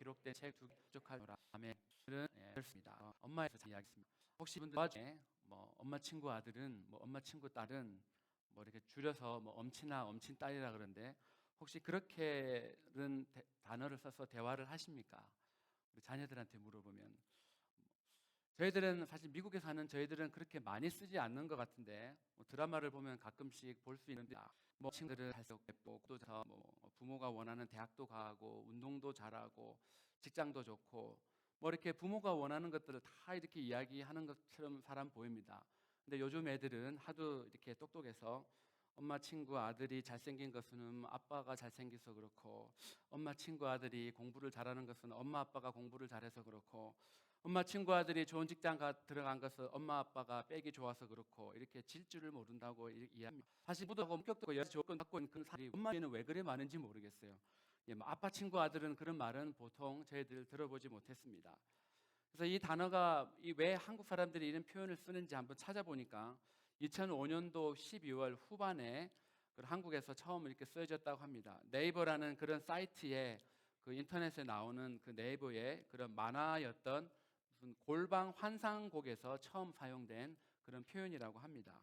기록된 책 2개 부족하노라. 아멘. 그렇습니다. 엄마에서 이야기했습니다. 혹시 분들 중에 뭐 엄마 친구 아들은 뭐 엄마 친구 딸은 뭐 이렇게 줄여서 뭐 엄친아 엄친 딸이라 그러는데 혹시 그렇게는 단어를 써서 대화를 하십니까? 우리 자녀들한테 물어보면 저희들은 사실 미국에 사는 저희들은 그렇게 많이 쓰지 않는 것 같은데 뭐 드라마를 보면 가끔씩 볼 수 있는데 뭐 친구들을 예쁘고 뭐 부모가 원하는 대학도 가고 운동도 잘하고 직장도 좋고 뭐 이렇게 부모가 원하는 것들을 다 이렇게 이야기하는 것처럼 사람 보입니다. 근데 요즘 애들은 하도 이렇게 똑똑해서 엄마 친구 아들이 잘생긴 것은 아빠가 잘생겨서 그렇고 엄마 친구 아들이 공부를 잘하는 것은 엄마 아빠가 공부를 잘해서 그렇고 엄마 친구 아들이 좋은 직장 들어간 것은 엄마 아빠가 빼기 좋아서 그렇고 이렇게 질 줄을 모른다고 이야기합니다. 사실 부도하고 엄격도 여러 조건 갖고 있는 그런 사람이 엄마에는 왜 그래 많은지 모르겠어요. 뭐 아빠 친구 아들은 그런 말은 보통 저희들 들어보지 못했습니다. 그래서 이 단어가 왜 한국 사람들이 이런 표현을 쓰는지 한번 찾아보니까 2005년도 12월 후반에 한국에서 처음 이렇게 쓰여졌다고 합니다. 네이버라는 그런 사이트에 그 인터넷에 나오는 그 네이버의 그런 만화였던 무슨 골방 환상곡에서 처음 사용된 그런 표현이라고 합니다.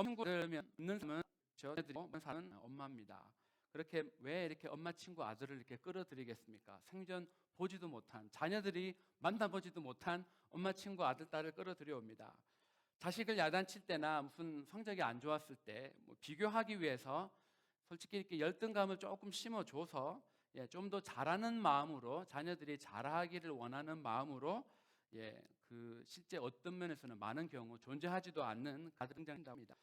친구를 있는 사람은 저들이 사는 엄마입니다. 그렇게 왜 이렇게 엄마 친구 아들을 이렇게 끌어들이겠습니까? 생전 보지도 못한 자녀들이 만나보지도 못한 엄마 친구 아들 딸을 끌어들여 옵니다. 자식을 야단칠 때나 무슨 성적이 안 좋았을 때 뭐 비교하기 위해서 솔직히 이렇게 열등감을 조금 심어줘서 좀 더 잘하는 마음으로 자녀들이 잘하기를 원하는 마음으로 그 실제 어떤 면에서는 많은 경우 존재하지도 않는 가등장합니다.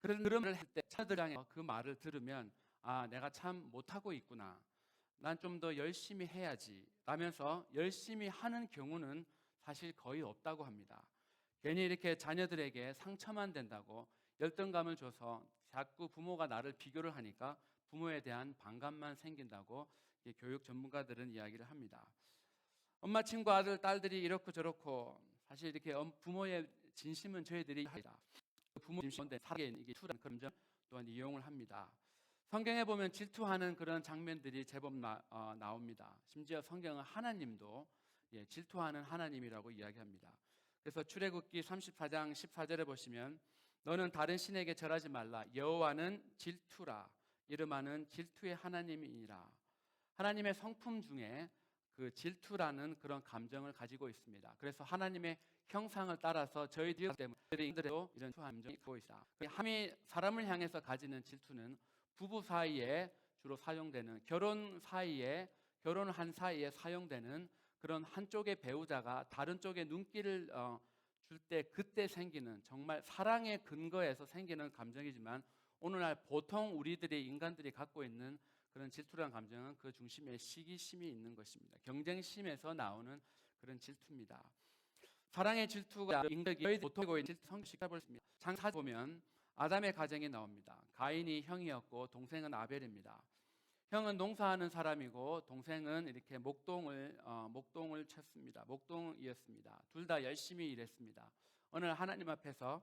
그런 말을 할 때 자녀들이 그 말을 들으면 아 내가 참 못하고 있구나. 난 좀 더 열심히 해야지 라면서 열심히 하는 경우는 사실 거의 없다고 합니다. 괜히 이렇게 자녀들에게 상처만 된다고 열등감을 줘서 자꾸 부모가 나를 비교를 하니까 부모에 대한 반감만 생긴다고 교육 전문가들은 이야기를 합니다. 엄마 친구 아들 딸들이 이렇고 저렇고 사실 이렇게 부모의 진심은 저희들이 합니다. 부모 진심인데 살게 이게 투라는 그런 점 또한 이용을 합니다. 성경에 보면 질투하는 그런 장면들이 제법 나옵니다. 심지어 성경은 하나님도 질투하는 하나님이라고 이야기합니다. 그래서 출애굽기 34장 14절에 보시면 너는 다른 신에게 절하지 말라 여호와는 질투라 이름하는 질투의 하나님이니라. 하나님의 성품 중에 그 질투라는 그런 감정을 가지고 있습니다. 그래서 하나님의 형상을 따라서 저희들 때문에 이런 감정이 갖고 있다. 함이 사람을 향해서 가지는 질투는 부부 사이에 주로 사용되는 결혼한 사이에 사용되는 그런 한쪽의 배우자가 다른 쪽에 눈길을 줄 때 그때 생기는 정말 사랑의 근거에서 생기는 감정이지만 오늘날 보통 우리들이 인간들이 갖고 있는 그런 질투라는 감정은 그 중심에 시기심이 있는 것입니다. 경쟁심에서 나오는 그런 질투입니다. 사랑의 질투가 인격이 보통 질투 성식해 볼습니다. 장사 보면 아담의 가정이 나옵니다. 가인이 형이었고 동생은 아벨입니다. 형은 농사하는 사람이고 동생은 이렇게 목동을 쳤습니다. 목동이었습니다. 둘 다 열심히 일했습니다. 오늘 하나님 앞에서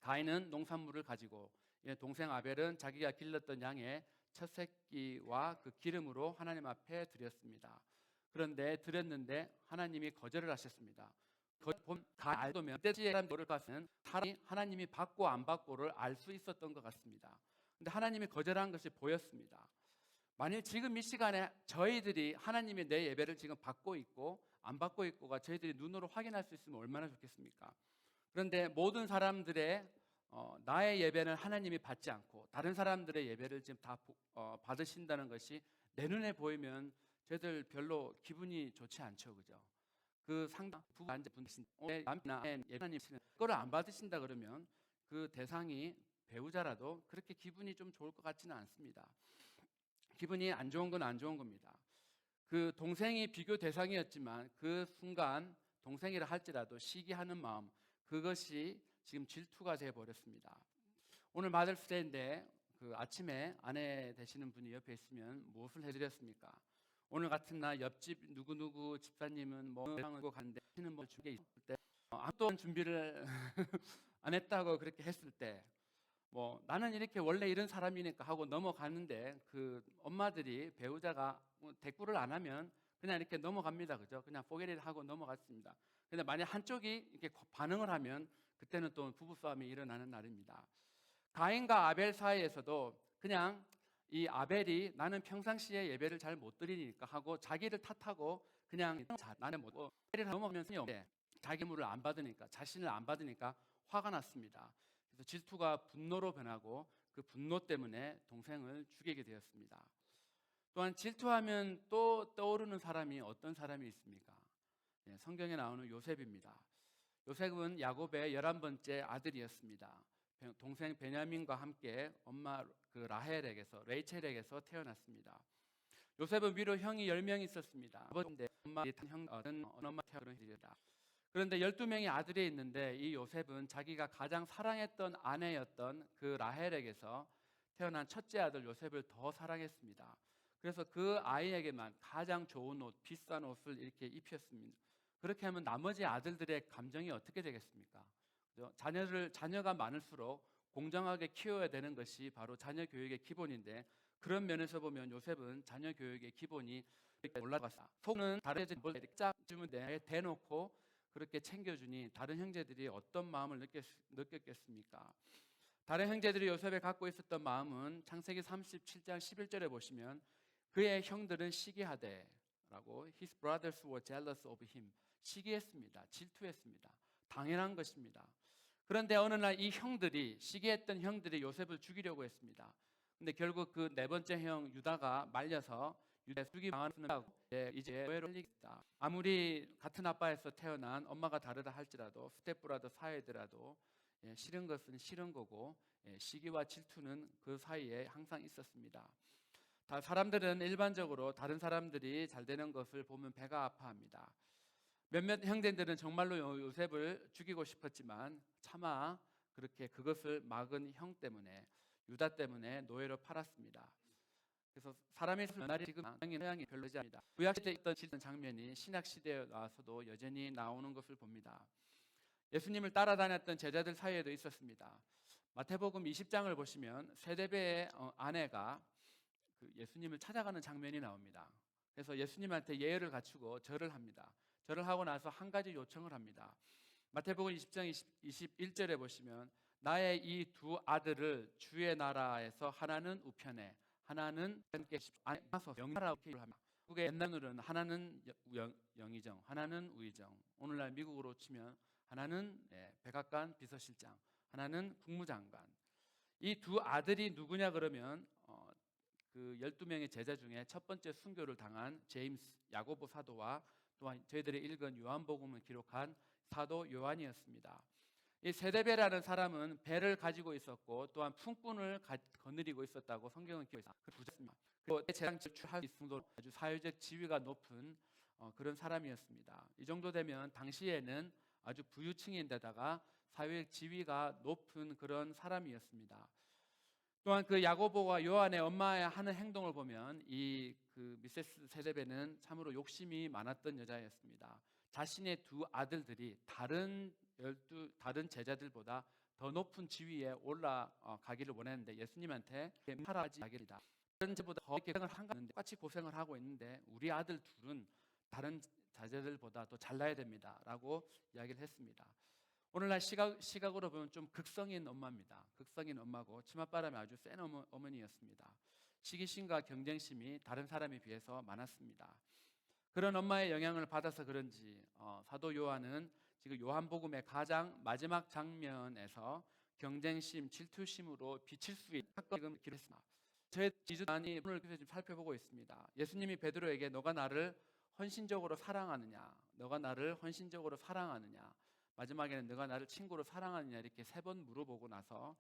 가인은 농산물을 가지고 동생 아벨은 자기가 길렀던 양의 첫 새끼와 그 기름으로 하나님 앞에 드렸습니다. 그런데 드렸는데 하나님이 거절을 하셨습니다. 알도면 그때의 사람들을 봤으면 하나님이 받고 안 받고를 알 수 있었던 것 같습니다. 그런데 하나님이 거절한 것이 보였습니다. 만일 지금 이 시간에 저희들이 하나님의 내 예배를 지금 받고 있고 안 받고 있고가 저희들이 눈으로 확인할 수 있으면 얼마나 좋겠습니까? 그런데 모든 사람들의 나의 예배는 하나님이 받지 않고 다른 사람들의 예배를 지금 다 받으신다는 것이 내 눈에 보이면 저희들 별로 기분이 좋지 않죠, 그죠? 그 상당 부부 앉아분신 남편이나 예배님 그걸 안 받으신다 그러면 그 대상이 배우자라도 그렇게 기분이 좀 좋을 것 같지는 않습니다. 기분이 안 좋은 건 안 좋은 겁니다. 그 동생이 비교 대상이었지만 그 순간 동생이라 할지라도 시기하는 마음 그것이 지금 질투가 돼 버렸습니다. 오늘 마더스데이인데 그 아침에 아내 되시는 분이 옆에 있으면 무엇을 해드렸습니까? 오늘 같은 날 옆집 누구누구 집사님은 뭐 하고 갔는데 하시는 분 중에 있을 때 아무도 준비를 안 했다고 그렇게 했을 때 뭐 나는 이렇게 원래 이런 사람이니까 하고 넘어갔는데 그 엄마들이 배우자가 대꾸를 안 하면 그냥 이렇게 넘어갑니다. 그죠? 그냥 포기를 하고 넘어갔습니다. 근데 만약 한쪽이 이렇게 반응을 하면 그때는 또 부부싸움이 일어나는 날입니다. 가인과 아벨 사이에서도 그냥 이 아벨이 나는 평상시에 예배를 잘 못 드리니까 하고 자기를 탓하고 그냥 나는 못 예배를 넘어가면서 자기 물을 안 받으니까 자신을 안 받으니까 화가 났습니다. 그래서 질투가 분노로 변하고 그 분노 때문에 동생을 죽이게 되었습니다. 또한 질투하면 또 떠오르는 사람이 어떤 사람이 있습니까? 성경에 나오는 요셉입니다. 요셉은 야곱의 11번째 아들이었습니다. 동생 베냐민과 함께 엄마 라헬에게서 레이첼에게서 태어났습니다. 요셉은 위로 형이 10명 있었습니다. 아버지인데 엄마 엄마 태어났습니다. 그런데 12명의 아들이 있는데 이 요셉은 자기가 가장 사랑했던 아내였던 그 라헬에게서 태어난 첫째 아들 요셉을 더 사랑했습니다. 그래서 그 아이에게만 가장 좋은 옷, 비싼 옷을 이렇게 입혔습니다. 그렇게 하면 나머지 아들들의 감정이 어떻게 되겠습니까? 자녀가 많을수록 공정하게 키워야 되는 것이 바로 자녀 교육의 기본인데 그런 면에서 보면 요셉은 자녀 교육의 기본이 올라갔다. 속는 다른 형제들 짝 주면 대놓고 그렇게 챙겨주니 다른 형제들이 어떤 마음을 느꼈겠습니까? 다른 형제들이 요셉에 갖고 있었던 마음은 창세기 37장 11절에 보시면 그의 형들은 시기하되 라고 His brothers were jealous of him. 시기했습니다. 질투했습니다. 당연한 것입니다. 그런데 어느 날 이 형들이 시기했던 형들이 요셉을 죽이려고 했습니다. 근데 결국 그 네 번째 형 유다가 말려서 유다 죽이 망하는 이제 오해로 흘리겠다. 아무리 같은 아빠에서 태어난 엄마가 다르다 할지라도 스텝브라더 사이더라도 싫은 것은 싫은 거고 시기와 질투는 그 사이에 항상 있었습니다. 사람들은 일반적으로 다른 사람들이 잘 되는 것을 보면 배가 아파합니다. 몇몇 형제들은 정말로 요셉을 죽이고 싶었지만 차마 그렇게 그것을 막은 형 때문에 유다 때문에 노예로 팔았습니다. 그래서 사람의 날이 지금 서양이 별로지 않습니다. 구약 시대에 있던 장면이 신약 시대에 와서도 여전히 나오는 것을 봅니다. 예수님을 따라다녔던 제자들 사이에도 있었습니다. 마태복음 20장을 보시면 세대배의 아내가 예수님을 찾아가는 장면이 나옵니다. 그래서 예수님한테 예의를 갖추고 절을 합니다. 절을 하고 나서 한 가지 요청을 합니다. 마태복음 20장 21절에 보시면 나의 이 두 아들을 주의 나라에서 하나는 우편에 하나는 왼께 안에서 영나라로 합니다. 미국의 옛날으로는 하나는 영의정, 하나는 우의정. 오늘날 미국으로 치면 하나는 백악관 비서실장, 하나는 국무장관. 이 두 아들이 누구냐 그러면 그 12명의 제자 중에 첫 번째 순교를 당한 제임스 야고보 사도와 또한 저희들이 읽은 요한복음을 기록한 사도 요한이었습니다. 이 세대배라는 사람은 배를 가지고 있었고 또한 풍꾼을 거느리고 있었다고 성경은 기록했습니다. 그리고 재상 제출할 정도로 아주 사회적 지위가 높은 그런 사람이었습니다. 이 정도 되면 당시에는 아주 부유층인데다가 사회적 지위가 높은 그런 사람이었습니다. 또한 그 야고보와 요한의 엄마의 하는 행동을 보면 이 그 미세스 세데베는 참으로 욕심이 많았던 여자였습니다. 자신의 두 아들들이 다른 제자들보다 더 높은 지위에 올라가기를 원했는데 예수님한테 하라지 하기다. 다른 제보다 더 고생을 한가는데 똑같이 고생을 하고 있는데 우리 아들 둘은 다른 제자들보다 더 잘나야 됩니다라고 이야기를 했습니다. 오늘날 시각으로 보면 좀 극성인 엄마입니다. 극성인 엄마고 치맛바람이 아주 센 어머니였습니다. 시기심과 경쟁심이 다른 사람에 비해서 많았습니다. 그런 엄마의 영향을 받아서 그런지 사도 요한은 지금 요한복음의 가장 마지막 장면에서 경쟁심, 질투심으로 비칠 수 있는 사건을 기록했습니다. 저의 지주단이 오늘 지금 살펴보고 있습니다. 예수님이 베드로에게 너가 나를 헌신적으로 사랑하느냐, 너가 나를 헌신적으로 사랑하느냐, 마지막에는 너가 나를 친구로 사랑하느냐 이렇게 3번 물어보고 나서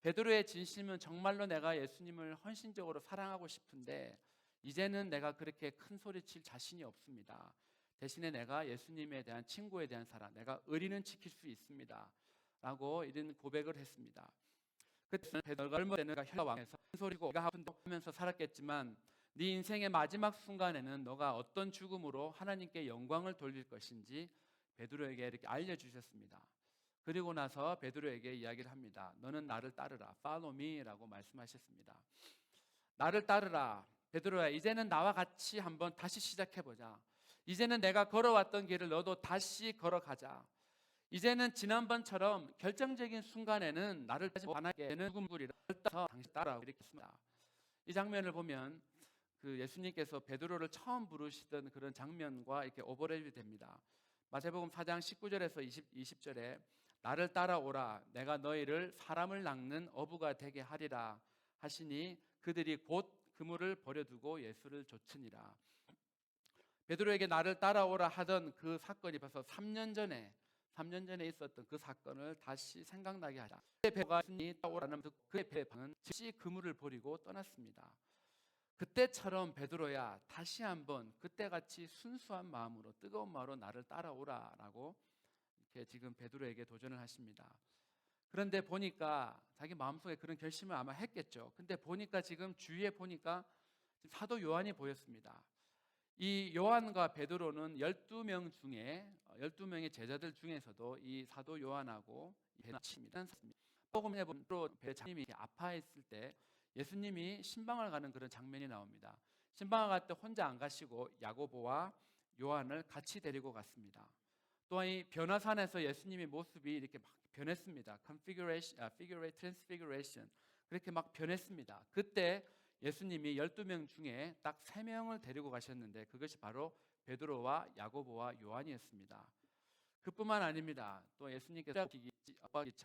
베드로의 진심은 정말로 내가 예수님을 헌신적으로 사랑하고 싶은데 이제는 내가 그렇게 큰 소리칠 자신이 없습니다. 대신에 내가 예수님에 대한 친구에 대한 사랑, 내가 의리는 지킬 수 있습니다 라고 이런 고백을 했습니다. 그때 베드로가 젊을 때는 혈과 왕에서 큰 소리고 내가 하면서 살았겠지만 네 인생의 마지막 순간에는 너가 어떤 죽음으로 하나님께 영광을 돌릴 것인지 베드로에게 이렇게 알려주셨습니다. 그리고 나서 베드로에게 이야기를 합니다. 너는 나를 따르라, follow me라고 말씀하셨습니다. 나를 따르라. 베드로야, 이제는 나와 같이 한번 다시 시작해보자. 이제는 내가 걸어왔던 길을 너도 다시 걸어가자. 이제는 지난번처럼 결정적인 순간에는 나를 반하게 되는 누군가를 따라서 당신 따라오고 이렇게 했습니다. 이 장면을 보면 그 예수님께서 베드로를 처음 부르시던 그런 장면과 이렇게 오버랩이 됩니다. 마태복음 4장 19절에서 20절에 나를 따라오라, 내가 너희를 사람을 낚는 어부가 되게 하리라 하시니 그들이 곧 그물을 버려두고 예수를 좇으니라. 베드로에게 나를 따라오라 하던 그 사건이 벌써 3년 전에 있었던 그 사건을 다시 생각나게 하자. 베드로가 예수님이 따라오라는 그의 배방은 즉시 그물을 버리고 떠났습니다. 그때처럼 베드로야, 다시 한번 그때같이 순수한 마음으로 뜨거운 마음으로 나를 따라오라라고 이렇게 지금 베드로에게 도전을 하십니다. 그런데 보니까 자기 마음속에 그런 결심을 아마 했겠죠. 근데 보니까 지금 주위에 보니까 사도 요한이 보였습니다. 이 요한과 베드로는 12명 중에 12명의 제자들 중에서도 이 사도 요한하고 베드로입니다. 복음에 보면 베드로님이 아파했을 때 예수님이 신방을 가는 그런 장면이 나옵니다. 신방을 갈 때 혼자 안 가시고 야고보와 요한을 같이 데리고 갔습니다. 또한 이 변화산에서 예수님의 모습이 이렇게 막 변했습니다. transfiguration 그렇게 막 변했습니다. 그때 예수님이 12명 중에 딱 3명을 데리고 가셨는데 그것이 바로 베드로와 야고보와 요한이었습니다. 그뿐만 아닙니다. 또 예수님께서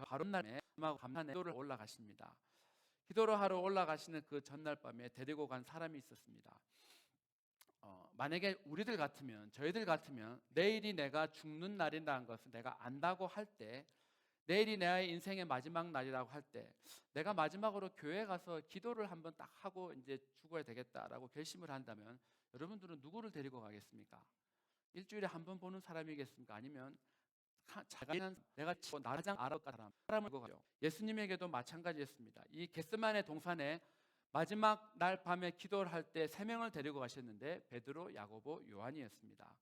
바로 날에 감사의 기도를 올라가십니다. 기도를 하러 올라가시는 그 전날 밤에 데리고 간 사람이 있었습니다. 만약에 우리들 같으면, 저희들 같으면 내일이 내가 죽는 날이라는 것을 내가 안다고 할 때, 내일이 나의 인생의 마지막 날이라고 할 때, 내가 마지막으로 교회 가서 기도를 한번 딱 하고 이제 죽어야 되겠다라고 결심을 한다면 여러분들은 누구를 데리고 가겠습니까? 일주일에 한 번 보는 사람이겠습니까? 아니면 내가 나장 알아갈 사람을 가요. 예수님에게도 마찬가지였습니다. 이 겟세마네 동산에 마지막 날 밤에 기도를 할 때 3명을 데리고 가셨는데 베드로, 야고보, 요한이었습니다.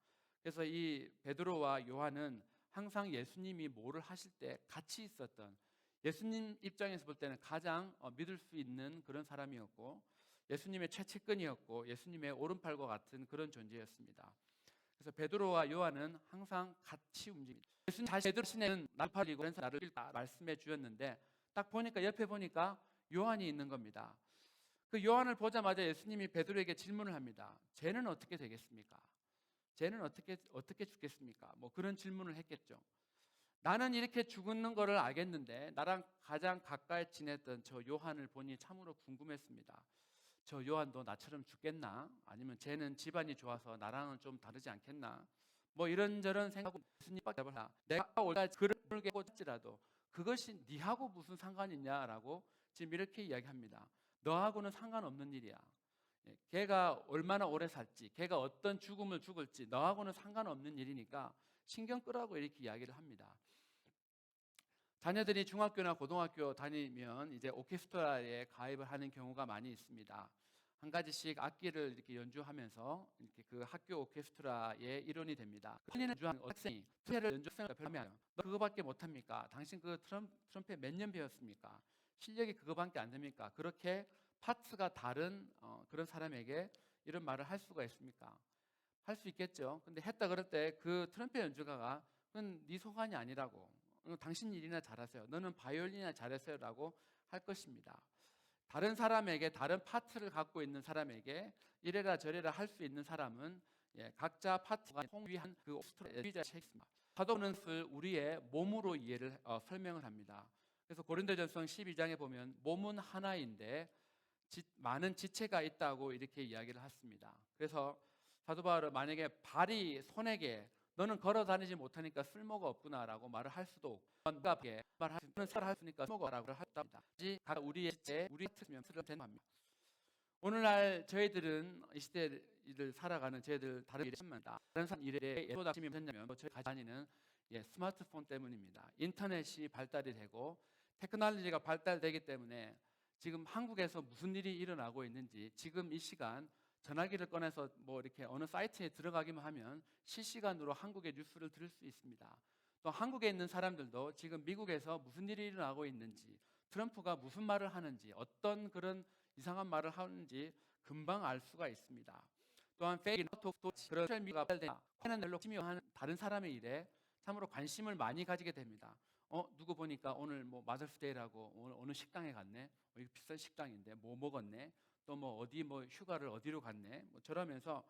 그래서 이 베드로와 요한은 항상 예수님이 뭐를 하실 때 같이 있었던, 예수님 입장에서 볼 때는 가장 믿을 수 있는 그런 사람이었고 예수님의 최측근이었고 예수님의 오른팔과 같은 그런 존재였습니다. 그래서 베드로와 요한은 항상 같이 움직입니다. 예수님 자신은 나팔이고 나를 빌다 말씀해 주셨는데 딱 보니까 옆에 보니까 요한이 있는 겁니다. 그 요한을 보자마자 예수님이 베드로에게 질문을 합니다. 쟤는 어떻게 되겠습니까? 쟤는 어떻게 죽겠습니까? 뭐 그런 질문을 했겠죠. 나는 이렇게 죽는 거를 알겠는데 나랑 가장 가까이 지냈던 저 요한을 보니 참으로 궁금했습니다. 저 요한도 나처럼 죽겠나? 아니면 쟤는 집안이 좋아서 나랑은 좀 다르지 않겠나? 뭐 이런저런 생각하고 예수님밖에 몰라. 내가 올까 그를 깨고 지라도 그것이 네하고 무슨 상관이 있냐라고 지금 이렇게 이야기합니다. 너하고는 상관없는 일이야. 걔가 얼마나 오래 살지, 걔가 어떤 죽음을 죽을지 너하고는 상관없는 일이니까 신경 끄라고 이렇게 이야기를 합니다. 자녀들이 중학교나 고등학교 다니면 이제 오케스트라에 가입을 하는 경우가 많이 있습니다. 한 가지씩 악기를 이렇게 연주하면서 이렇게 그 학교 오케스트라의 일원이 됩니다. 연주하는 학생이 트럼펫을 연주생을 별하면 너 그거밖에 못합니까? 당신 그 트럼펫 몇 년 배웠습니까? 실력이 그거밖에 안 됩니까? 그렇게 파트가 다른 그런 사람에게 이런 말을 할 수가 있습니까? 할 수 있겠죠. 근데 했다 그럴 때 그 트럼펫 연주가가 그건 네 소관이 아니라고, 당신 일이나 잘하세요, 너는 바이올린이나 잘하세요 라고 할 것입니다. 다른 사람에게, 다른 파트를 갖고 있는 사람에게 이래라 저래라 할 수 있는 사람은 각자 파트가 통위한 그 오스트라리아 책입니다. 사도는 우리의 몸으로 이해를 설명을 합니다. 그래서 고린도전서 12장에 보면 몸은 하나인데 많은 지체가 있다고 이렇게 이야기를 했습니다. 그래서 사도 바울은 만약에 발이 손에게 너는 걸어 다니지 못하니까 쓸모가 없구나라고 말을 할 수도 없고 말할 수 있으니까 쓸모가 없다고 했답니다. 각 우리의 지체, 우리 같으면 되는 겁니다. 오늘날 저희들은 이 시대를 살아가는 저희들 다른 일에 합니다. 다른 사람 일에 예도닥심이 됐냐면 저희 다니는 스마트폰 때문입니다. 인터넷이 발달이 되고 테크놀로지가 발달되기 때문에 지금 한국에서 무슨 일이 일어나고 있는지 지금 이 시간 전화기를 꺼내서 뭐 이렇게 어느 사이트에 들어가기만 하면 실시간으로 한국의 뉴스를 들을 수 있습니다. 또 한국에 있는 사람들도 지금 미국에서 무슨 일이 일어나고 있는지, 트럼프가 무슨 말을 하는지, 어떤 그런 이상한 말을 하는지 금방 알 수가 있습니다. 또한 페이스북도 그런 소셜미디어가 발달되자 하는 일로 심의하는 다른 사람의 일에 참으로 관심을 많이 가지게 됩니다. 누구 보니까 오늘 뭐 마더스데이라고 오늘 어느 식당에 갔네. 이거 비싼 식당인데 뭐 먹었네. 또 뭐 어디 뭐 휴가를 어디로 갔네. 뭐 저러면서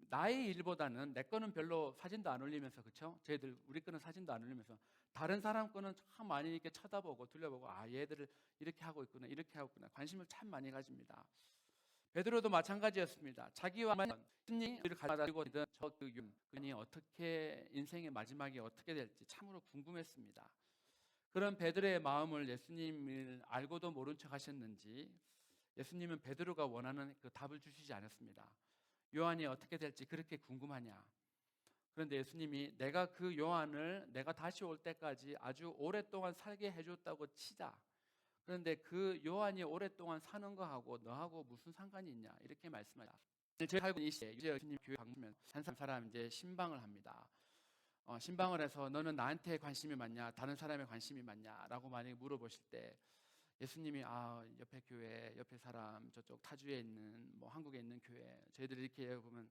나의 일보다는 내 거는 별로 사진도 안 올리면서, 그렇죠? 저희들 우리 거는 사진도 안 올리면서 다른 사람 거는 참 많이 이렇게 쳐다보고 둘러보고, 얘들을 이렇게 하고 있구나, 이렇게 하고 있구나, 관심을 참 많이 가집니다. 베드로도 마찬가지였습니다. 자기와 승리를 가지고 있던 저그 윤이 어떻게 인생의 마지막이 어떻게 될지 참으로 궁금했습니다. 그런 베드로의 마음을 예수님을 알고도 모른 척 하셨는지 예수님은 베드로가 원하는 그 답을 주시지 않았습니다. 요한이 어떻게 될지 그렇게 궁금하냐? 그런데 예수님이 내가 그 요한을 내가 다시 올 때까지 아주 오랫동안 살게 해줬다고 치자. 그런데 그 요한이 오랫동안 사는 거하고 너하고 무슨 상관이 있냐? 이렇게 말씀하셨다. 제가 살고 있는 이 시대에 예수님 교회 방문하면 한 사람 이제 신방을 합니다. 신방을 해서 너는 나한테 관심이 많냐? 다른 사람에 관심이 많냐? 라고 만약에 물어보실 때 예수님이 옆에 교회, 옆에 사람, 저쪽 타주에 있는 뭐 한국에 있는 교회, 저희들이 이렇게 보면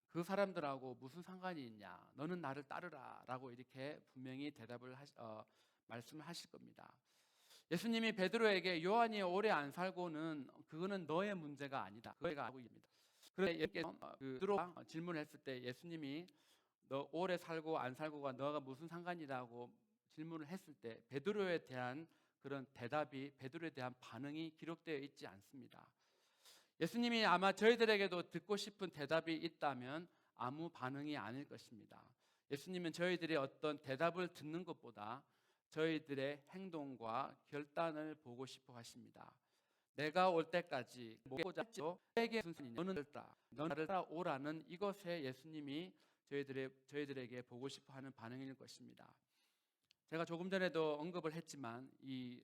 그 사람들하고 무슨 상관이 있냐? 너는 나를 따르라라고 이렇게 분명히 말씀을 하실 겁니다. 예수님이 베드로에게 요한이 오래 안 살고는 그거는 너의 문제가 아니다. 그거가 알고 있습니다. 그런데 예수께서 베드로가 질문을 했을 때 예수님이 너 오래 살고 안 살고가 너가 무슨 상관이라고 질문을 했을 때 베드로에 대한 그런 대답이, 베드로에 대한 반응이 기록되어 있지 않습니다. 예수님이 아마 저희들에게도 듣고 싶은 대답이 있다면 아무 반응이 아닐 것입니다. 예수님은 저희들의 어떤 대답을 듣는 것보다 저희들의 행동과 결단을 보고 싶어 하십니다. 내가 올 때까지 보고자 했죠. 너에게 너는 나를 따라오라는 이것에 예수님이 저희들에게 보고 싶어 하는 반응일 것입니다. 제가 조금 전에도 언급을 했지만 이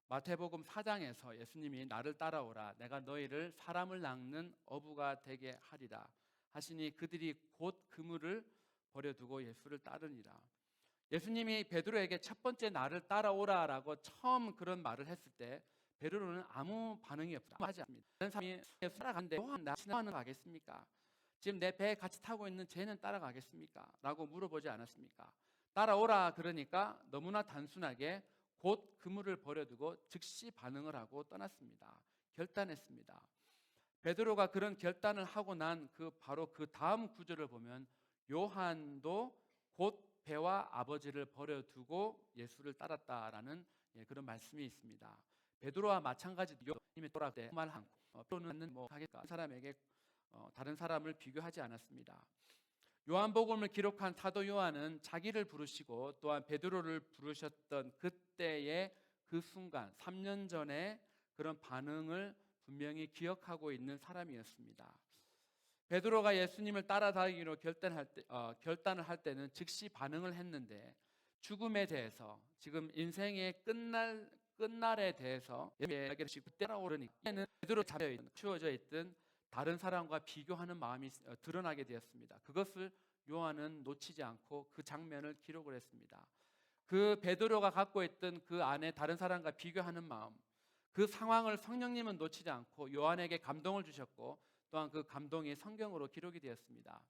마태복음 4장에서 예수님이 나를 따라오라, 내가 너희를 사람을 낚는 어부가 되게 하리라 하시니 그들이 곧 그물을 버려두고 예수를 따르니라. 예수님이 베드로에게 첫 번째 나를 따라오라라고 처음 그런 말을 했을 때 베드로는 아무 반응이 하지 않습니다. 다른 사람이 따라가는데 나 지나가는 거 가겠습니까? 지금 내 배에 같이 타고 있는 쟤는 따라가겠습니까? 라고 물어보지 않았습니까? 따라오라 그러니까 너무나 단순하게 곧 그물을 버려두고 즉시 반응을 하고 떠났습니다. 결단했습니다. 베드로가 그런 결단을 하고 난 바로 그 다음 구절을 보면 요한도 곧 배와 아버지를 버려두고 예수를 따랐다라는 그런 말씀이 있습니다. 베드로와 마찬가지로 예수님이 돌아올 때 말 않고 또는 뭐 사람에게 다른 사람을 비교하지 않았습니다. 요한복음을 기록한 사도 요한은 자기를 부르시고 또한 베드로를 부르셨던 그때의 그 순간 3년 전에 그런 반응을 분명히 기억하고 있는 사람이었습니다. 베드로가 예수님을 따라다니기로 결단을 할 때는 즉시 반응을 했는데 죽음에 대해서, 지금 인생의 끝날에 대해서 그때 따라오르니까 베드로 주어져 있던 다른 사람과 비교하는 마음이 드러나게 되었습니다. 그것을 요한은 놓치지 않고 그 장면을 기록을 했습니다. 그 베드로가 갖고 있던 그 안에 다른 사람과 비교하는 마음, 그 상황을 성령님은 놓치지 않고 요한에게 감동을 주셨고 또한 그 감동이 성경으로 기록이 되었습니다.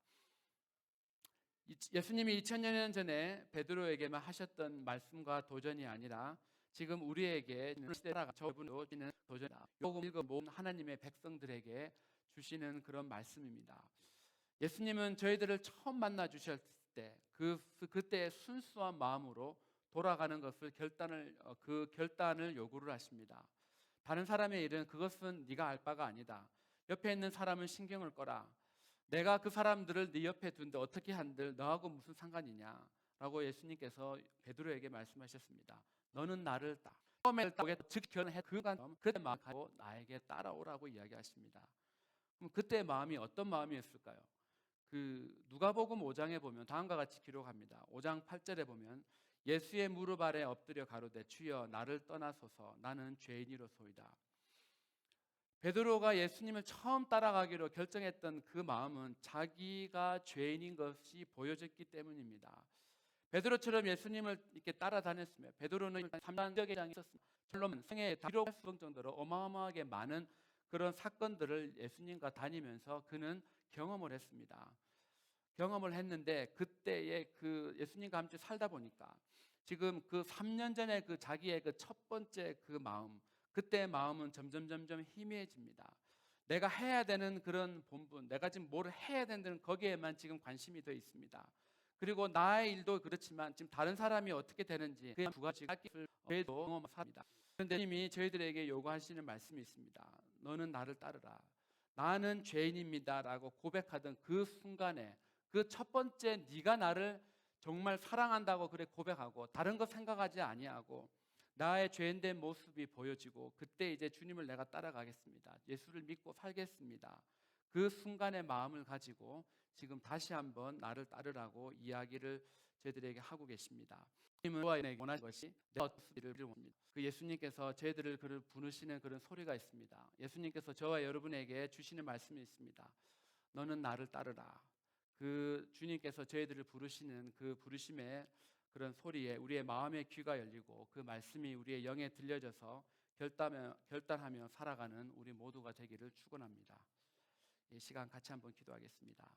예수님이 2000여 년 전에 베드로에게만 하셨던 말씀과 도전이 아니라 지금 우리에게 시대가 저분으로 주시는 도전이다. 요금 읽어본 하나님의 백성들에게 주시는 그런 말씀입니다. 예수님은 저희들을 처음 만나 주셨을 때 그때의 순수한 마음으로 돌아가는 것을 결단을 요구를 하십니다. 다른 사람의 일은 그것은 네가 알 바가 아니다. 옆에 있는 사람은 신경을 꺼라. 내가 그 사람들을 네 옆에 둔데 어떻게 한들 너하고 무슨 상관이냐 라고 예수님께서 베드로에게 말씀하셨습니다. 너는 나를 처음에 즉시 결혼해 그때 마음 가지고 나에게 따라오라고 이야기하십니다. 그럼 그때 마음이 어떤 마음이었을까요? 누가복음 5장에 보면 다음과 같이 기록합니다. 5장 8절에 보면 예수의 무릎 아래 엎드려 가로되 주여 나를 떠나소서 나는 죄인이로소이다. 베드로가 예수님을 처음 따라가기로 결정했던 그 마음은 자기가 죄인인 것이 보여졌기 때문입니다. 베드로처럼 예수님을 이렇게 따라다녔으며 베드로는 3장 지역에 있었습니다. 철로는 생애에 기록할 수 없을 정도로 어마어마하게 많은 그런 사건들을 예수님과 다니면서 그는 경험을 했습니다. 경험을 했는데 그때의 그 예수님과 함께 살다 보니까 지금 그 3년 전에 그 자기의 그 첫 번째 그 마음, 그때의 마음은 점점 희미해집니다. 내가 해야 되는 그런 본분, 내가 지금 뭘 해야 되는 거기에만 지금 관심이 더 있습니다. 그리고 나의 일도 그렇지만 지금 다른 사람이 어떻게 되는지 그 두 가지를 저희도 경험합니다. 그런데 주님이 저희들에게 요구하시는 말씀이 있습니다. 너는 나를 따르라. 나는 죄인입니다라고 고백하던 그 순간에 그 첫 번째 네가 나를 정말 사랑한다고 그래 고백하고 다른 거 생각하지 아니하고 나의 죄인된 모습이 보여지고 그때 이제 주님을 내가 따라가겠습니다. 예수를 믿고 살겠습니다. 그 순간의 마음을 가지고 지금 다시 한번 나를 따르라고 이야기를 저희들에게 하고 계십니다. 주님은 원하는 것이 내 모습을 원합니다. 그 예수님께서 저희들을 그를 부르시는 그런 소리가 있습니다. 예수님께서 저와 여러분에게 주시는 말씀이 있습니다. 너는 나를 따르라. 그 주님께서 저희들을 부르시는 그 부르심의 그런 소리에 우리의 마음의 귀가 열리고 그 말씀이 우리의 영에 들려져서 결단하며 살아가는 우리 모두가 되기를 축원합니다. 이 시간 같이 한번 기도하겠습니다.